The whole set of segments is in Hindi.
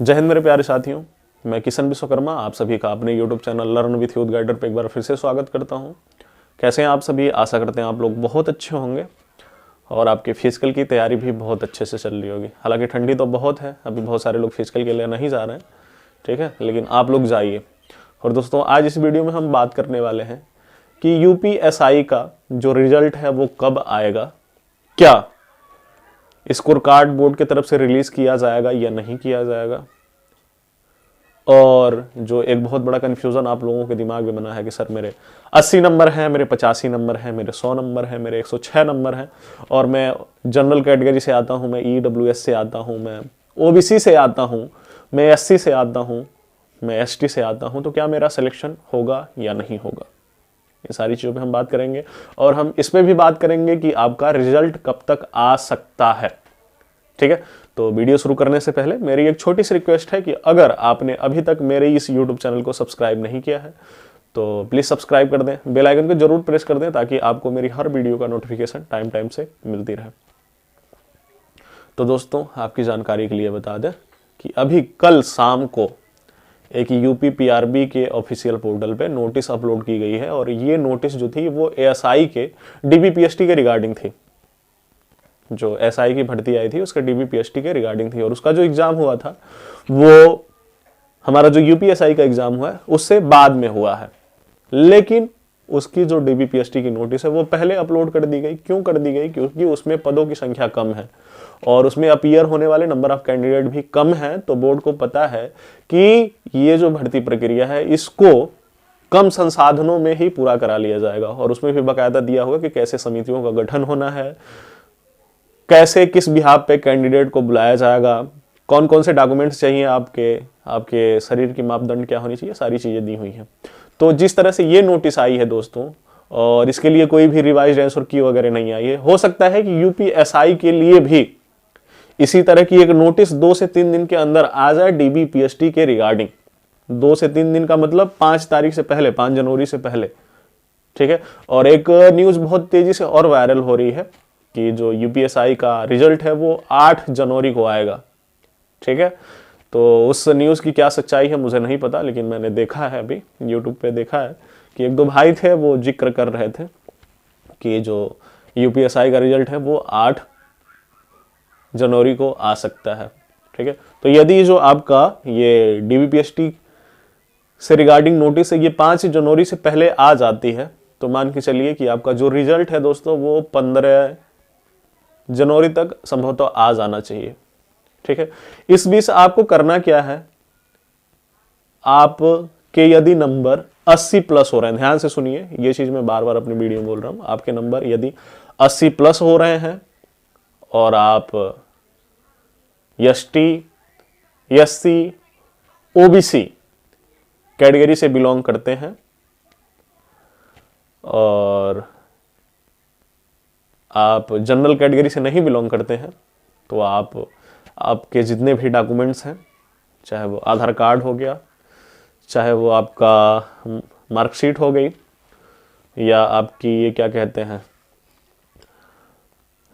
जय हिंद मेरे प्यारे साथियों, मैं किशन विश्वकर्मा आप सभी का अपने YouTube channel learn with youth guider पे एक बार फिर से स्वागत करता हूं। कैसे हैं आप सभी? आशा करते हैं आप लोग बहुत अच्छे होंगे और आपके फिजिकल की तैयारी भी बहुत अच्छे से चल रही होगी। हालांकि ठंडी तो बहुत है, अभी बहुत सारे लोग फिजिकल के लिए नहीं जा रहे हैं, ठीक है, लेकिन आप लोग जाइए। और दोस्तों, आज इस वीडियो में हम बात करने वाले हैं कि यूपीएसआई का जो रिजल्ट है वो कब आएगा, क्या स्कोर कार्ड बोर्ड की तरफ से रिलीज किया जाएगा या नहीं किया जाएगा। और जो एक बहुत बड़ा कन्फ्यूजन आप लोगों के दिमाग में बना है कि सर मेरे 80 नंबर हैं, मेरे 85 नंबर हैं, मेरे 100 नंबर हैं, मेरे 106 नंबर हैं और मैं जनरल कैटेगरी से आता हूं, मैं ईडब्ल्यूएस से आता हूं, मैं ओबीसी से आता हूं, मैं एससी से आता हूं, मैं एसटी से आता हूं, तो क्या मेरा सिलेक्शन होगा या नहीं होगा। ये सारी चीज़ों पे हम बात करेंगे और हम इसमें भी बात करेंगे कि आपका रिजल्ट कब तक आ सकता है, ठीक है। तो वीडियो शुरू करने से पहले मेरी एक छोटी सी रिक्वेस्ट है कि अगर आपने अभी तक मेरे इस YouTube चैनल को सब्सक्राइब नहीं किया है तो प्लीज़ सब्सक्राइब कर दें, बेल आइकन को जरूर प्रेस कर दें ताकि आपको मेरी हर वीडियो का नोटिफिकेशन टाइम टाइम से मिलती रहे। तो दोस्तों, आपकी जानकारी के लिए बता दें कि अभी कल शाम को एक यूपी पीआरबी के ऑफिशियल पोर्टल पे नोटिस अपलोड की गई है और ये नोटिस जो थी वो एएसआई के डीबीपीएसटी के रिगार्डिंग थी। जो एसआई की भर्ती आई थी उसका डीबीपीएसटी के रिगार्डिंग थी और उसका जो एग्जाम हुआ था वो हमारा जो यूपीएसआई का एग्जाम हुआ है उससे बाद में हुआ है, लेकिन उसकी जो डीबीपीएसटी की नोटिस है वो पहले अपलोड कर दी गई। क्यों कर दी गई? क्योंकि उसमें पदों की संख्या कम है और उसमें अपीयर होने वाले नंबर ऑफ कैंडिडेट भी कम है। तो बोर्ड को पता है कि ये जो भर्ती प्रक्रिया है इसको कम संसाधनों में ही पूरा करा लिया जाएगा और उसमें भी बाकायदा दिया हुआ कि कैसे समितियों का गठन होना है, कैसे किस बिहाफ पे कैंडिडेट को बुलाया जाएगा, कौन कौन से डॉक्यूमेंट्स चाहिए, आपके शरीर की मापदंड क्या होनी चाहिए, सारी चीज़ें दी हुई हैं। तो जिस तरह से ये नोटिस आई है दोस्तों, और इसके लिए कोई भी रिवाइज्ड आंसर की वगैरह नहीं आई है, हो सकता है कि यूपीएसआई के लिए भी इसी तरह की एक नोटिस 2 से 3 दिन के अंदर आ जाए डीबीपीएसटी के रिगार्डिंग। 2 से 3 दिन का मतलब 5 तारीख से पहले, 5 जनवरी से पहले, ठीक है। और एक न्यूज़ बहुत तेजी से और वायरल हो रही है कि जो यूपीएसआई का रिजल्ट है वो 8 जनवरी को आएगा, ठीक है। तो उस न्यूज़ की क्या सच्चाई है मुझे नहीं पता, लेकिन मैंने देखा है, अभी यूट्यूब पे देखा है कि एक दो भाई थे वो जिक्र कर रहे थे कि जो यूपीएसआई का रिजल्ट है वो 8 जनवरी को आ सकता है, ठीक है। तो यदि जो आपका ये डीबीपीएसटी से रिगार्डिंग नोटिस है ये 5 जनवरी से पहले आ जाती है तो मान के चलिए कि आपका जो रिजल्ट है दोस्तों वो 15 जनवरी तक संभवतः आ जाना चाहिए, ठीक है। इस बीच आपको करना क्या है, आपके यदि नंबर 80 प्लस हो रहे हैं, ध्यान से सुनिए, ये चीज मैं बार बार अपनी वीडियो में बोल रहा हूं, आपके नंबर यदि 80 प्लस हो रहे हैं और आप एसटी, एससी, ओबीसी कैटेगरी से बिलोंग करते हैं और आप जनरल कैटेगरी से नहीं बिलोंग करते हैं तो आपके जितने भी डॉक्यूमेंट्स हैं, चाहे वो आधार कार्ड हो गया, चाहे वो आपका मार्कशीट हो गई, या आपकी ये क्या कहते हैं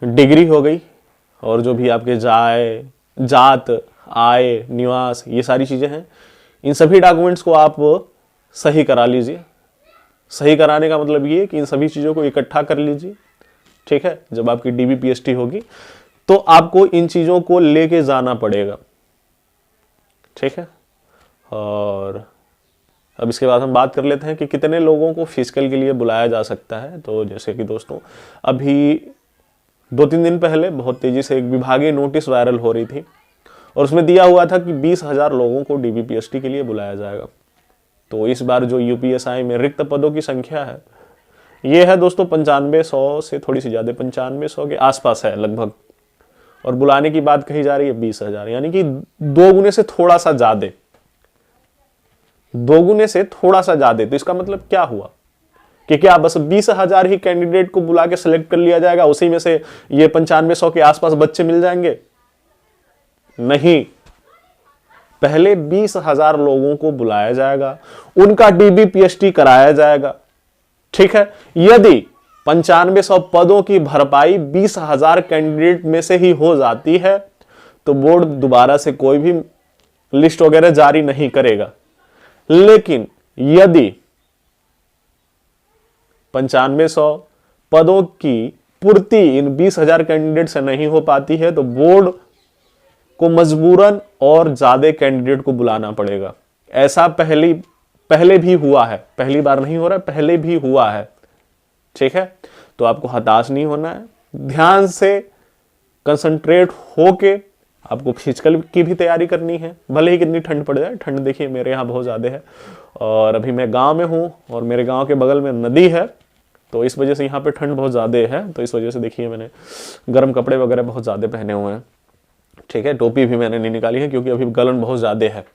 डिग्री हो गई, और जो भी आपके जात, आय, निवास, ये सारी चीज़ें हैं, इन सभी डॉक्यूमेंट्स को आप सही करा लीजिए। सही कराने का मतलब ये कि इन सभी चीज़ों को इकट्ठा कर लीजिए, ठीक है। जब आपकी डीबीपीएसटी होगी तो आपको इन चीज़ों को लेके जाना पड़ेगा, ठीक है। और अब इसके बाद हम बात कर लेते हैं कि कितने लोगों को फिजिकल के लिए बुलाया जा सकता है। तो जैसे कि दोस्तों, अभी 2-3 दिन पहले बहुत तेजी से एक विभागीय नोटिस वायरल हो रही थी और उसमें दिया हुआ था कि 20,000 लोगों को डीबीपीएसटी के लिए बुलाया जाएगा। तो इस बार जो यूपीएसआई में रिक्त पदों की संख्या है ये है दोस्तों 9500 से थोड़ी सी ज्यादा, 9500 के आसपास है लगभग, और बुलाने की बात कही जा रही है 20,000, यानी कि 2 गुने से थोड़ा सा ज्यादा, 2 गुने से थोड़ा सा ज्यादा। तो इसका मतलब क्या हुआ कि क्या बस 20,000 ही कैंडिडेट को बुला के सिलेक्ट कर लिया जाएगा, उसी में से ये 9500 के आसपास बच्चे मिल जाएंगे? नहीं, पहले 20,000 लोगों को बुलाया जाएगा, उनका डीबीपीएसटी कराया जाएगा, ठीक है। यदि 9500 पदों की भरपाई 20,000 कैंडिडेट में से ही हो जाती है तो बोर्ड दोबारा से कोई भी लिस्ट वगैरह जारी नहीं करेगा। लेकिन यदि 9500 पदों की पूर्ति इन 20,000 कैंडिडेट से नहीं हो पाती है तो बोर्ड को मजबूरन और ज्यादा कैंडिडेट को बुलाना पड़ेगा। ऐसा पहले भी हुआ है, पहली बार नहीं हो रहा है, पहले भी हुआ है। ठीक है, तो आपको हताश नहीं होना है, ध्यान से कंसंट्रेट होके आपको फिजिकल की भी तैयारी करनी है। भले ही कितनी ठंड पड़ जाए, ठंड देखिए मेरे यहाँ बहुत ज़्यादा है और अभी मैं गांव में हूँ और मेरे गांव के बगल में नदी है, तो इस वजह से यहाँ पे ठंड बहुत ज़्यादा है। तो इस वजह से देखिए मैंने गर्म कपड़े वगैरह बहुत ज़्यादा पहने हुए हैं। ठीक है, टोपी भी मैंने नहीं निकाली है क्योंकि अभी गलन बहुत ज़्यादा है।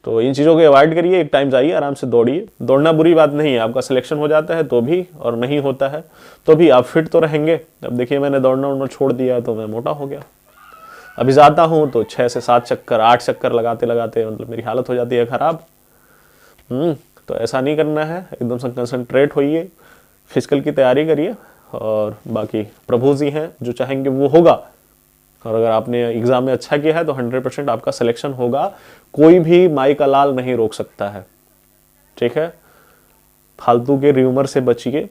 तो इन चीज़ों को अवॉइड करिए, एक टाइम जाइए, आराम से दौड़िए। दौड़ना बुरी बात नहीं है, आपका सिलेक्शन हो जाता है तो भी और नहीं होता है तो भी आप फिट तो रहेंगे। अब देखिए मैंने दौड़ना छोड़ दिया तो मैं मोटा हो गया। अभी जाता हूँ तो 6 से 7 चक्कर 8 चक्कर लगाते लगाते मतलब मेरी हालत हो जाती है ख़राब। तो ऐसा नहीं करना है, एकदम से कंसंट्रेट होइए, फिजिकल की तैयारी करिए और बाकी प्रभु जी हैं, जो चाहेंगे वो होगा। और अगर आपने एग्ज़ाम में अच्छा किया है तो 100% आपका सिलेक्शन होगा, कोई भी माई का लाल नहीं रोक सकता है। ठीक है, फालतू के र्यूमर से बचिए।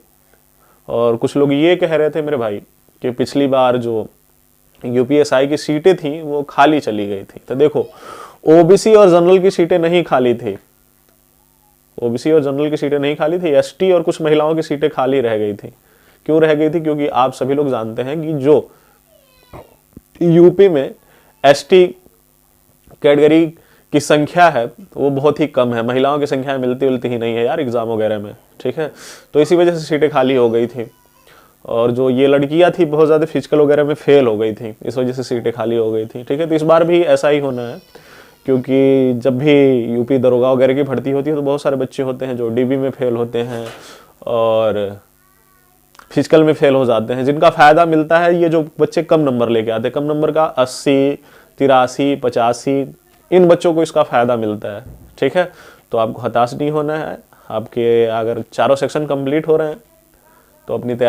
और कुछ लोग ये कह रहे थे मेरे भाई कि पिछली बार जो यूपीएसआई की सीटें थी वो खाली चली गई थी। तो देखो, ओबीसी और जनरल की सीटें नहीं खाली थी, ओबीसी और जनरल की सीटें नहीं खाली थी, एसटी और कुछ महिलाओं की सीटें खाली रह गई थी। क्यों रह गई थी? क्योंकि आप सभी लोग जानते हैं कि जो यूपी में एसटी कैटेगरी की संख्या है वो बहुत ही कम है, महिलाओं की संख्या मिलती ही नहीं है यार एग्जाम वगैरह में। ठीक है, तो इसी वजह से सीटें खाली हो गई थी। और जो ये लड़कियां थी बहुत ज़्यादा फिजिकल वगैरह में फेल हो गई थी, इस वजह से सीटें खाली हो गई थी। ठीक है, तो इस बार भी ऐसा ही होना है, क्योंकि जब भी यूपी दरोगा वगैरह की भर्ती होती है तो बहुत सारे बच्चे होते हैं जो डीबी में फेल होते हैं और फिजिकल में फेल हो जाते हैं। जिनका फ़ायदा मिलता है ये जो बच्चे कम नंबर लेके आते हैं, कम नंबर का 80, 83, 85, इन बच्चों को इसका फ़ायदा मिलता है। ठीक है, तो आपको हताश नहीं होना है। आपके अगर चारों सेक्शन कंप्लीट हो रहे हैं तो अपनी तैयारी